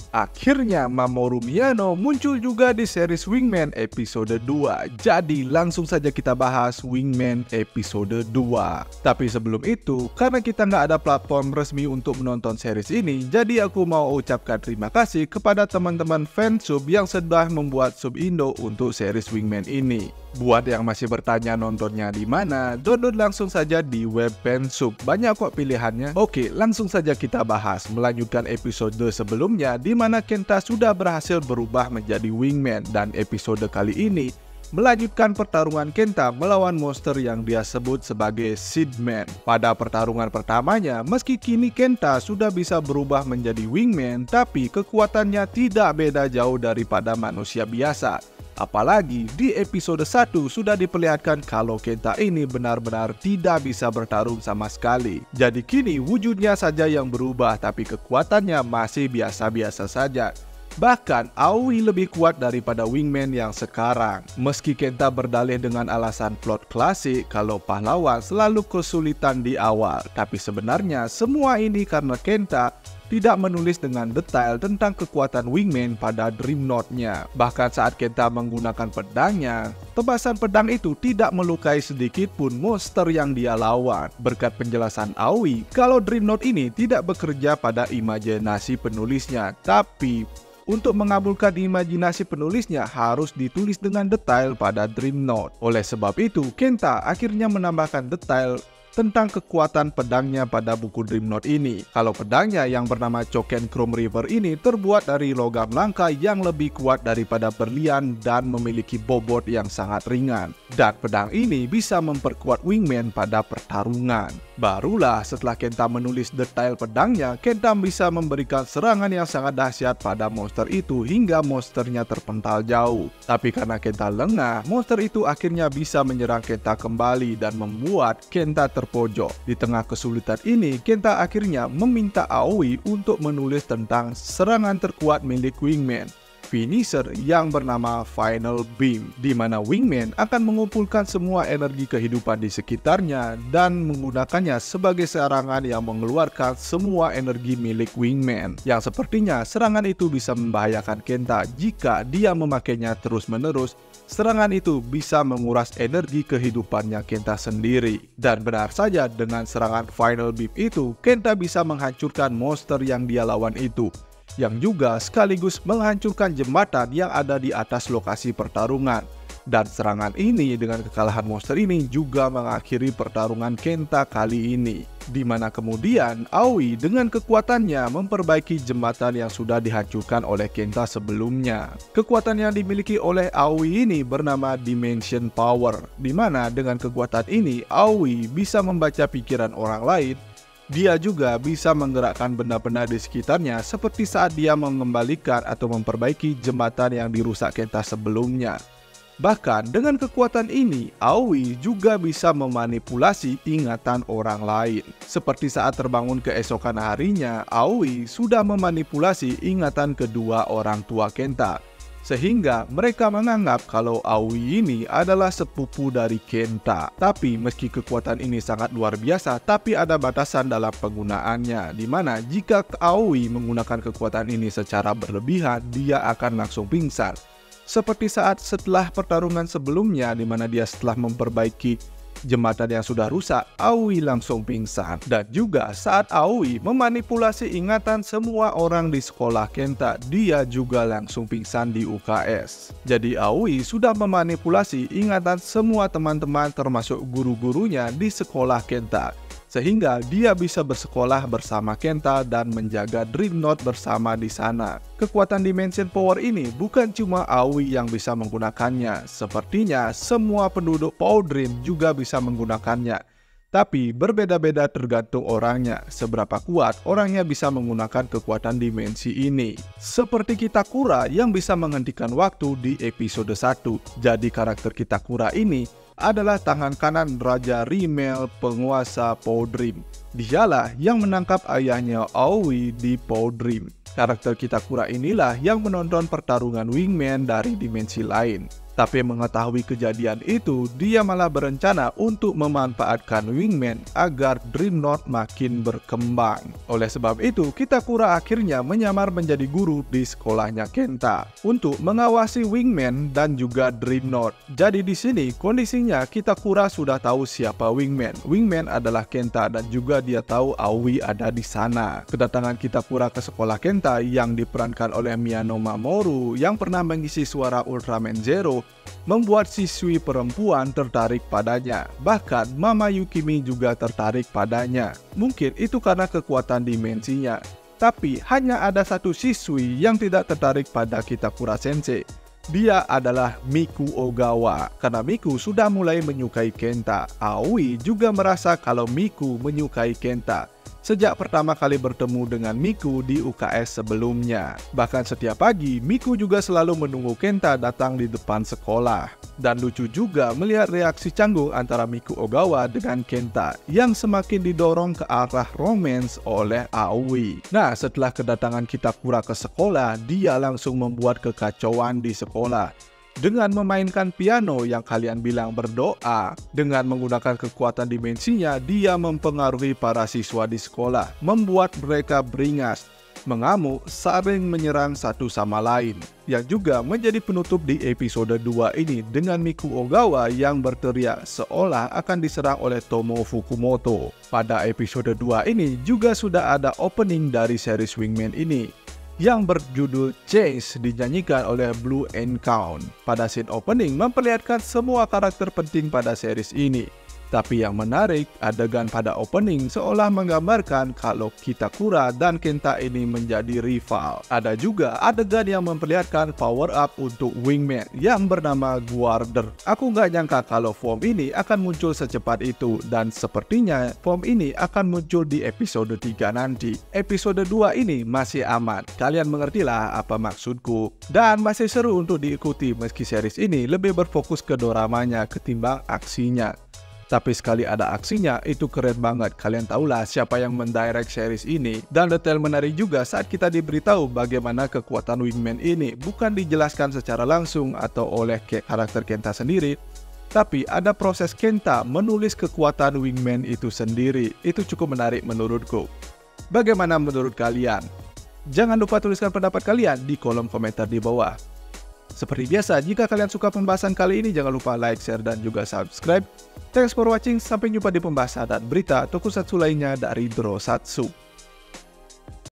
Akhirnya Mamoru Miyano muncul juga di series Wingman episode 2. Jadi langsung saja kita bahas Wingman episode 2. Tapi sebelum itu, karena kita nggak ada platform resmi untuk menonton series ini, jadi aku mau ucapkan terima kasih kepada teman-teman fansub yang sudah membuat sub Indo untuk series Wingman ini. Buat yang masih bertanya nontonnya di mana, download langsung saja di web fansub. Banyak kok pilihannya. Oke, langsung saja kita bahas. Melanjutkan episode sebelumnya di mana Kenta sudah berhasil berubah menjadi Wingman, dan episode kali ini melanjutkan pertarungan Kenta melawan monster yang dia sebut sebagai Seedman. Pada pertarungan pertamanya, meski kini Kenta sudah bisa berubah menjadi Wingman, tapi kekuatannya tidak beda jauh daripada manusia biasa. Apalagi di episode 1 sudah diperlihatkan kalau Kenta ini benar-benar tidak bisa bertarung sama sekali. Jadi kini wujudnya saja yang berubah, tapi kekuatannya masih biasa-biasa saja. Bahkan Aoi lebih kuat daripada Wingman yang sekarang. Meski Kenta berdalih dengan alasan plot klasik kalau pahlawan selalu kesulitan di awal, tapi sebenarnya semua ini karena Kenta tidak menulis dengan detail tentang kekuatan Wingman pada Dream Note-nya. Bahkan saat Kenta menggunakan pedangnya, tebasan pedang itu tidak melukai sedikit pun monster yang dia lawan. Berkat penjelasan Aoi, kalau Dream Note ini tidak bekerja pada imajinasi penulisnya, tapi untuk mengabulkan imajinasi penulisnya harus ditulis dengan detail pada Dream Note. Oleh sebab itu, Kenta akhirnya menambahkan detail tentang kekuatan pedangnya pada buku Dream Note ini. Kalau pedangnya yang bernama Choken Chrome River ini terbuat dari logam langka yang lebih kuat daripada berlian dan memiliki bobot yang sangat ringan. Dan pedang ini bisa memperkuat Wingman pada pertarungan. Barulah setelah Kenta menulis detail pedangnya, Kenta bisa memberikan serangan yang sangat dahsyat pada monster itu hingga monsternya terpental jauh. Tapi karena Kenta lengah, monster itu akhirnya bisa menyerang Kenta kembali dan membuat Kenta terpojok. Di tengah kesulitan ini, Kenta akhirnya meminta Aoi untuk menulis tentang serangan terkuat milik Wingman, finisher yang bernama Final Beam, di mana Wingman akan mengumpulkan semua energi kehidupan di sekitarnya dan menggunakannya sebagai serangan yang mengeluarkan semua energi milik Wingman, yang sepertinya serangan itu bisa membahayakan Kenta jika dia memakainya terus-menerus. Serangan itu bisa menguras energi kehidupannya Kenta sendiri. Dan benar saja, dengan serangan Final Beam itu, Kenta bisa menghancurkan monster yang dia lawan itu, yang juga sekaligus menghancurkan jembatan yang ada di atas lokasi pertarungan. Dan serangan ini dengan kekalahan monster ini juga mengakhiri pertarungan Kenta kali ini, di mana kemudian Aoi dengan kekuatannya memperbaiki jembatan yang sudah dihancurkan oleh Kenta sebelumnya. Kekuatan yang dimiliki oleh Aoi ini bernama Dimension Power, di mana dengan kekuatan ini Aoi bisa membaca pikiran orang lain. Dia juga bisa menggerakkan benda-benda di sekitarnya seperti saat dia mengembalikan atau memperbaiki jembatan yang dirusak Kenta sebelumnya. Bahkan dengan kekuatan ini, Aoi juga bisa memanipulasi ingatan orang lain. Seperti saat terbangun keesokan harinya, Aoi sudah memanipulasi ingatan kedua orang tua Kenta, sehingga mereka menganggap kalau Aoi ini adalah sepupu dari Kenta. Tapi meski kekuatan ini sangat luar biasa, tapi ada batasan dalam penggunaannya, di mana jika Aoi menggunakan kekuatan ini secara berlebihan, dia akan langsung pingsan. Seperti saat setelah pertarungan sebelumnya, di mana dia setelah memperbaiki jembatan yang sudah rusak, Aoi langsung pingsan. Dan juga saat Aoi memanipulasi ingatan semua orang di sekolah Kenta, dia juga langsung pingsan di UKS. Jadi Aoi sudah memanipulasi ingatan semua teman-teman termasuk guru-gurunya di sekolah Kenta, sehingga dia bisa bersekolah bersama Kenta dan menjaga Dream Note bersama di sana. Kekuatan Dimension Power ini bukan cuma Aoi yang bisa menggunakannya, sepertinya semua penduduk Powder Dream juga bisa menggunakannya. Tapi berbeda-beda tergantung orangnya, seberapa kuat orangnya bisa menggunakan kekuatan dimensi ini. Seperti Kitakura yang bisa menghentikan waktu di episode 1. Jadi karakter Kitakura ini adalah tangan kanan Raja Rimmel, penguasa Powder Dream. Dialah yang menangkap ayahnya Aoi di Powder Dream. Karakter Kitakura inilah yang menonton pertarungan Wingman dari dimensi lain. Tapi mengetahui kejadian itu, dia malah berencana untuk memanfaatkan Wingman agar Dreadnought makin berkembang. Oleh sebab itu, Kitakura akhirnya menyamar menjadi guru di sekolahnya Kenta untuk mengawasi Wingman dan juga Dreadnought. Jadi di sini kondisinya Kitakura sudah tahu siapa Wingman. Wingman adalah Kenta dan juga dia tahu Aoi ada di sana. Kedatangan Kitakura ke sekolah Kenta yang diperankan oleh Miyano Mamoru yang pernah mengisi suara Ultraman Zero membuat siswi perempuan tertarik padanya. Bahkan Mama Yukimi juga tertarik padanya. Mungkin itu karena kekuatan dimensinya. Tapi hanya ada satu siswi yang tidak tertarik pada Kitakura Sensei. Dia adalah Miku Ogawa. Karena Miku sudah mulai menyukai Kenta. Aoi juga merasa kalau Miku menyukai Kenta sejak pertama kali bertemu dengan Miku di UKS sebelumnya. Bahkan setiap pagi, Miku juga selalu menunggu Kenta datang di depan sekolah. Dan lucu juga melihat reaksi canggung antara Miku Ogawa dengan Kenta yang semakin didorong ke arah romance oleh Aoi. Nah, setelah kedatangan Kitakura ke sekolah, dia langsung membuat kekacauan di sekolah. Dengan memainkan piano yang kalian bilang berdoa, dengan menggunakan kekuatan dimensinya, dia mempengaruhi para siswa di sekolah, membuat mereka beringas, mengamuk, saling menyerang satu sama lain. Yang juga menjadi penutup di episode 2 ini dengan Miku Ogawa yang berteriak seolah akan diserang oleh Tomo Fukumoto. Pada episode 2 ini juga sudah ada opening dari series Wingman ini yang berjudul Chase dinyanyikan oleh Blue Count. Pada scene opening memperlihatkan semua karakter penting pada series ini. Tapi yang menarik, adegan pada opening seolah menggambarkan kalau Kitakura dan Kenta ini menjadi rival. Ada juga adegan yang memperlihatkan power up untuk Wingman yang bernama Guarder. Aku nggak nyangka kalau form ini akan muncul secepat itu, dan sepertinya form ini akan muncul di episode 3 nanti. Episode 2 ini masih aman, kalian mengertilah apa maksudku. Dan masih seru untuk diikuti meski series ini lebih berfokus ke doramanya ketimbang aksinya. Tapi sekali ada aksinya, itu keren banget. Kalian tahulah siapa yang mendirect series ini. Dan detail menarik juga saat kita diberitahu bagaimana kekuatan Wingman ini bukan dijelaskan secara langsung atau oleh karakter Kenta sendiri, tapi ada proses Kenta menulis kekuatan Wingman itu sendiri. Itu cukup menarik menurutku. Bagaimana menurut kalian? Jangan lupa tuliskan pendapat kalian di kolom komentar di bawah. Seperti biasa, jika kalian suka pembahasan kali ini, jangan lupa like, share, dan juga subscribe. Thanks for watching, sampai jumpa di pembahasan dan berita tokusatsu lainnya dari Drosatsu.